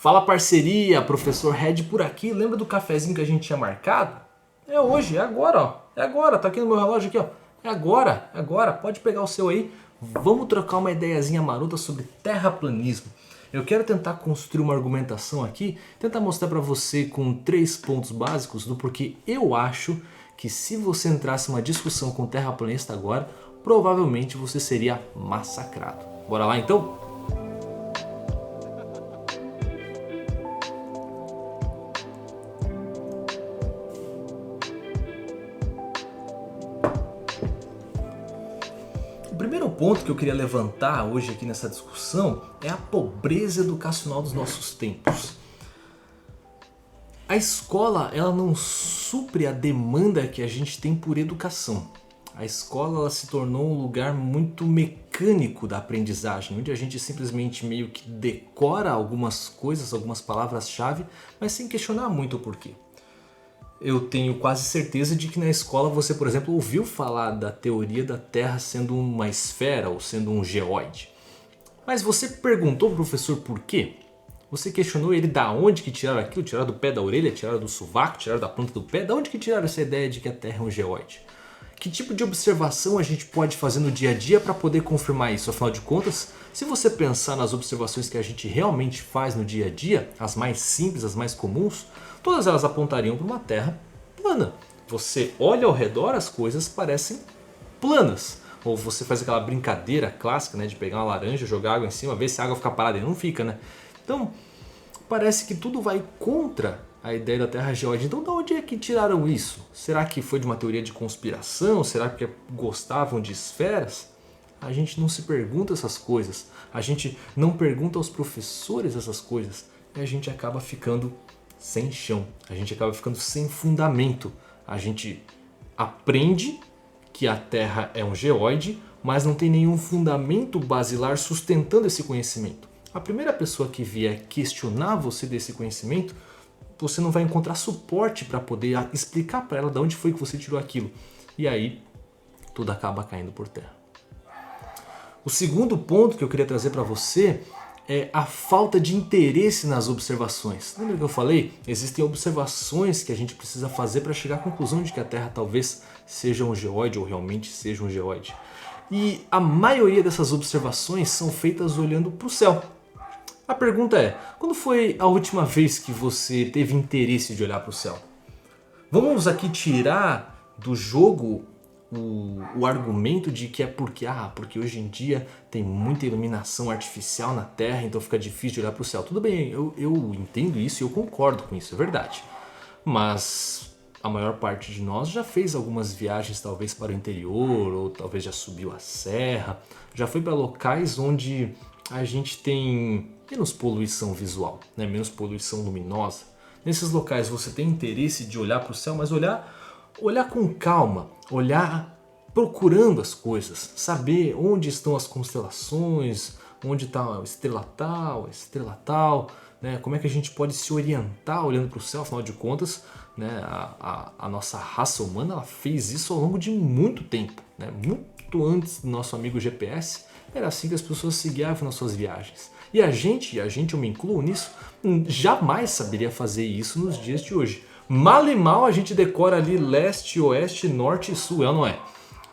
Fala parceria, professor Red por aqui. Lembra do cafezinho que a gente tinha marcado? É hoje, é agora, ó. É agora, tá aqui no meu relógio aqui, ó. É agora. Pode pegar o seu aí. Vamos trocar uma ideiazinha marota sobre terraplanismo. Eu quero tentar construir uma argumentação aqui, tentar mostrar para você com 3 pontos básicos do porquê eu acho que se você entrasse em uma discussão com um terraplanista agora, provavelmente você seria massacrado. Bora lá então? O primeiro ponto que eu queria levantar hoje aqui nessa discussão é a pobreza educacional dos nossos tempos. A escola ela não supre a demanda que a gente tem por educação. A escola ela se tornou um lugar muito mecânico da aprendizagem, onde a gente simplesmente meio que decora algumas coisas, algumas palavras-chave, mas sem questionar muito o porquê. Eu tenho quase certeza de que na escola você, por exemplo, ouviu falar da teoria da Terra sendo uma esfera ou sendo um geóide. Mas você perguntou ao professor por quê? Você questionou ele da onde que tiraram aquilo? Tiraram do pé da orelha? Tiraram do sovaco? Tiraram da ponta do pé? Da onde que tiraram essa ideia de que a Terra é um geóide? Que tipo de observação a gente pode fazer no dia a dia para poder confirmar isso? Afinal de contas, se você pensar nas observações que a gente realmente faz no dia a dia, as mais simples, as mais comuns, todas elas apontariam para uma Terra plana. Você olha ao redor, as coisas parecem planas. Ou você faz aquela brincadeira clássica, né, de pegar uma laranja, jogar água em cima, ver se a água fica parada e não fica, né? Então, parece que tudo vai contra a ideia da Terra geóide. Então, de onde é que tiraram isso? Será que foi de uma teoria de conspiração? Será que gostavam de esferas? A gente não se pergunta essas coisas. A gente não pergunta aos professores essas coisas. E a gente acaba ficando sem chão. A gente acaba ficando sem fundamento. A gente aprende que a Terra é um geóide, mas não tem nenhum fundamento basilar sustentando esse conhecimento. A primeira pessoa que vier questionar você desse conhecimento, você não vai encontrar suporte para poder explicar para ela de onde foi que você tirou aquilo. E aí, tudo acaba caindo por terra. O segundo ponto que eu queria trazer para você é a falta de interesse nas observações. Lembra que eu falei? Existem observações que a gente precisa fazer para chegar à conclusão de que a Terra talvez seja um geóide ou realmente seja um geóide. E a maioria dessas observações são feitas olhando para o céu. A pergunta é, quando foi a última vez que você teve interesse de olhar para o céu? Vamos aqui tirar do jogo o argumento de que é porque hoje em dia tem muita iluminação artificial na Terra, então fica difícil de olhar para o céu. Tudo bem, eu entendo isso e eu concordo com isso, é verdade. Mas a maior parte de nós já fez algumas viagens talvez para o interior, ou talvez já subiu a serra, já foi para locais onde a gente tem menos poluição visual, né? Menos poluição luminosa. Nesses locais você tem interesse de olhar para o céu, mas olhar com calma, olhar procurando as coisas, saber onde estão as constelações, onde está a estrela tal, né? Como é que a gente pode se orientar olhando para o céu, afinal de contas, né? A nossa raça humana ela fez isso ao longo de muito tempo, né? Muito antes do nosso amigo GPS, era assim que as pessoas se guiavam nas suas viagens. E a gente, eu me incluo nisso, jamais saberia fazer isso nos dias de hoje. Mal e mal a gente decora ali leste, oeste, norte e sul, é ou não é?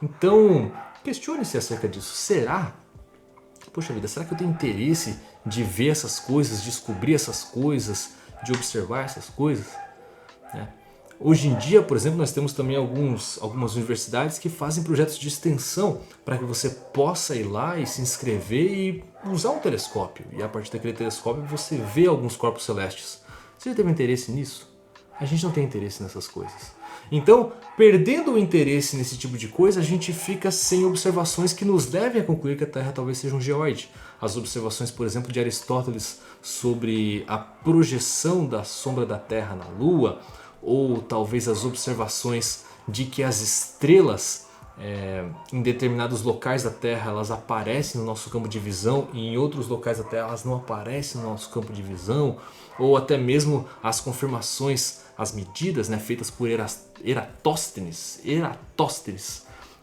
Então, questione-se acerca disso. Será? Poxa vida, será que eu tenho interesse de ver essas coisas, descobrir essas coisas, de observar essas coisas? Hoje em dia, por exemplo, nós temos também algumas universidades que fazem projetos de extensão para que você possa ir lá e se inscrever e usar um telescópio. E a partir daquele telescópio você vê alguns corpos celestes. Você já teve interesse nisso? A gente não tem interesse nessas coisas. Então, perdendo o interesse nesse tipo de coisa, a gente fica sem observações que nos levem a concluir que a Terra talvez seja um geóide. As observações, por exemplo, de Aristóteles sobre a projeção da sombra da Terra na Lua, ou talvez as observações de que as estrelas em determinados locais da Terra elas aparecem no nosso campo de visão e em outros locais da Terra elas não aparecem no nosso campo de visão, ou até mesmo as confirmações, as medidas, né, feitas por Eratóstenes,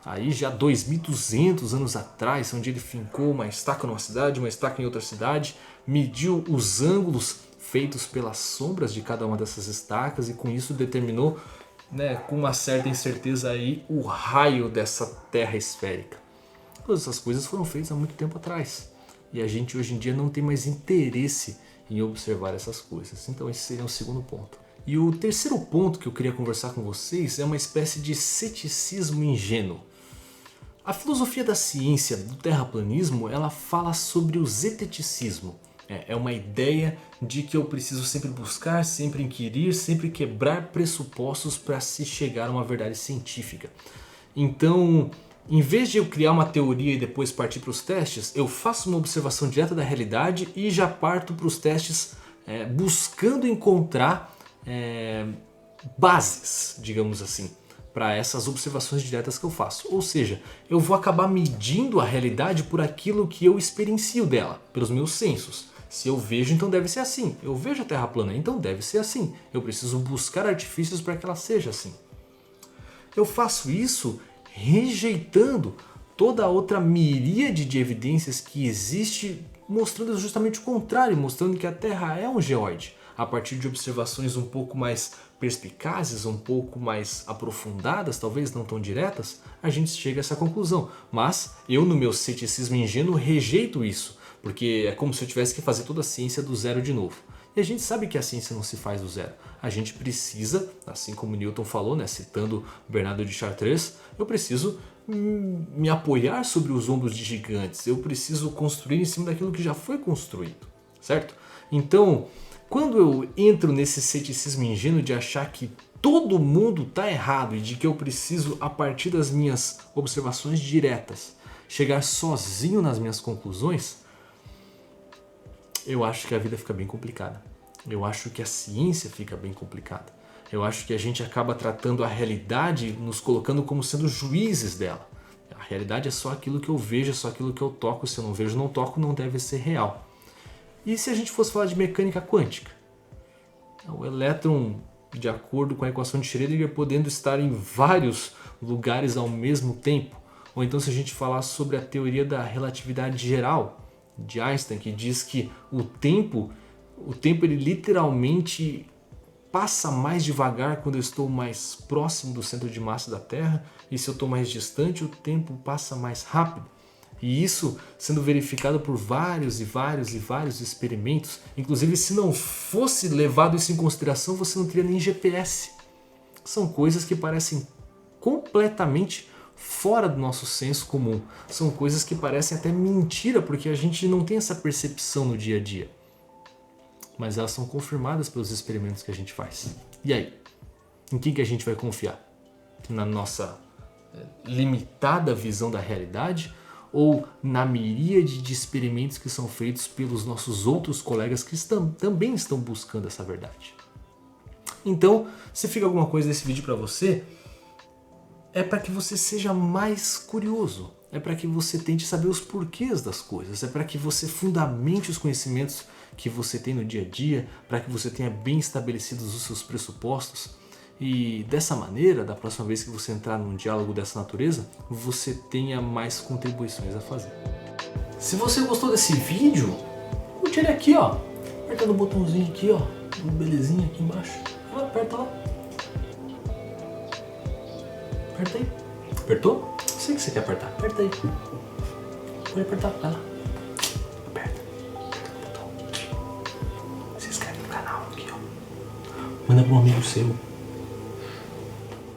aí já 2.200 anos atrás, onde ele fincou uma estaca numa cidade, uma estaca em outra cidade, mediu os ângulos, feitos pelas sombras de cada uma dessas estacas e com isso determinou, né, com uma certa incerteza aí, o raio dessa Terra esférica. Todas essas coisas foram feitas há muito tempo atrás e a gente hoje em dia não tem mais interesse em observar essas coisas. Então esse seria o segundo ponto. E o terceiro ponto que eu queria conversar com vocês é uma espécie de ceticismo ingênuo. A filosofia da ciência do terraplanismo, ela fala sobre o zeteticismo. É uma ideia de que eu preciso sempre buscar, sempre inquirir, sempre quebrar pressupostos para se chegar a uma verdade científica. Então, em vez de eu criar uma teoria e depois partir para os testes, eu faço uma observação direta da realidade e já parto para os testes buscando encontrar bases, digamos assim, para essas observações diretas que eu faço. Ou seja, eu vou acabar medindo a realidade por aquilo que eu experiencio dela, pelos meus sensos. Se eu vejo, então deve ser assim. Eu vejo a Terra plana, então deve ser assim. Eu preciso buscar artifícios para que ela seja assim. Eu faço isso rejeitando toda a outra miríade de evidências que existe, mostrando justamente o contrário, mostrando que a Terra é um geóide. A partir de observações um pouco mais perspicazes, um pouco mais aprofundadas, talvez não tão diretas, a gente chega a essa conclusão. Mas eu, no meu ceticismo ingênuo, rejeito isso, porque é como se eu tivesse que fazer toda a ciência do zero de novo. E a gente sabe que a ciência não se faz do zero. A gente precisa, assim como Newton falou, né, citando Bernardo de Chartres, eu preciso me apoiar sobre os ombros de gigantes. Eu preciso construir em cima daquilo que já foi construído, certo? Então, quando eu entro nesse ceticismo ingênuo de achar que todo mundo está errado e de que eu preciso, a partir das minhas observações diretas, chegar sozinho nas minhas conclusões, eu acho que a vida fica bem complicada. Eu acho que a ciência fica bem complicada. Eu acho que a gente acaba tratando a realidade, nos colocando como sendo juízes dela. A realidade é só aquilo que eu vejo, é só aquilo que eu toco. Se eu não vejo, não toco, não deve ser real. E se a gente fosse falar de mecânica quântica? O elétron, de acordo com a equação de Schrödinger, podendo estar em vários lugares ao mesmo tempo. Ou então se a gente falar sobre a teoria da relatividade geral de Einstein, que diz que o tempo ele literalmente passa mais devagar quando eu estou mais próximo do centro de massa da Terra, e se eu estou mais distante, o tempo passa mais rápido. E isso sendo verificado por vários experimentos. Inclusive, se não fosse levado isso em consideração, você não teria nem GPS. São coisas que parecem completamente fora do nosso senso comum. São coisas que parecem até mentira, porque a gente não tem essa percepção no dia a dia. Mas elas são confirmadas pelos experimentos que a gente faz. E aí? Em quem que a gente vai confiar? Na nossa limitada visão da realidade? Ou na miríade de experimentos que são feitos pelos nossos outros colegas que também estão buscando essa verdade? Então, se fica alguma coisa desse vídeo para você, é para que você seja mais curioso, é para que você tente saber os porquês das coisas, é para que você fundamente os conhecimentos que você tem no dia a dia, para que você tenha bem estabelecidos os seus pressupostos. E dessa maneira, da próxima vez que você entrar num diálogo dessa natureza, você tenha mais contribuições a fazer. Se você gostou desse vídeo, curte ele aqui, ó. Aperta no botãozinho aqui, ó. Belezinha aqui embaixo. Aperta lá. Aperta aí. Apertou? Eu sei que você quer apertar. Aperta aí. Pode apertar. Vai lá. Aperta. Aperta o botão. Se inscreve no canal aqui, ó. Manda para um amigo seu.